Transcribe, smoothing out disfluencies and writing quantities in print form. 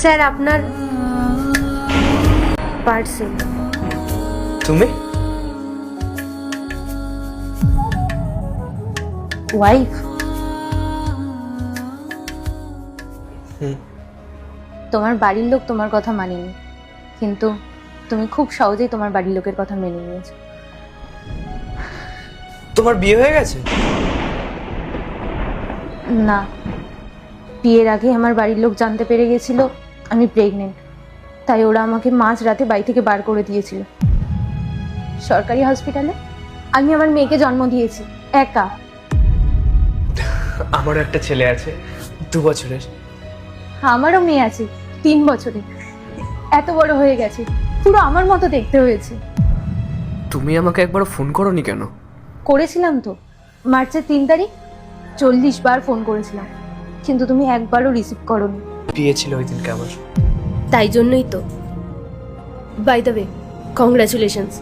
Sir আপনার parcel. তুমি wife? তোমার বাড়ির লোক তোমার কথা মানেনি, কিন্তু তুমি খুব সহজেই তোমার বাড়ির লোকের কথা মেনে নিয়েছো। তোমার বিয়ে হয়ে গেছে? না, বিয়ের আগে আমার বাড়ির লোক জানতে পেরে গেছিল আমি প্রেগনেন্ট, তাই ওরা আমাকে মাঝ রাতে বাড়ি থেকে বার করে দিয়েছিল। সরকারি হসপিটালে আমি আমার মেয়েকে জন্ম দিয়েছি একা। আমারও একটা ছেলে আছে 2 বছরের। আমারও মেয়ে আছে 3 বছরে, এত বড় হয়ে গেছে, পুরো আমার মতো দেখতে হয়েছে। তুমি আমাকে একবার ফোন করোনি কেন? করেছিলাম তো, মার্চের 3 তারিখ 40 বার ফোন করেছিলাম, কিন্তু তুমি একবারও রিসিভ করোনি। বিয়ে ছিল ওই দিনকে আমার। তাই জন্যই তো। By the way, congratulations.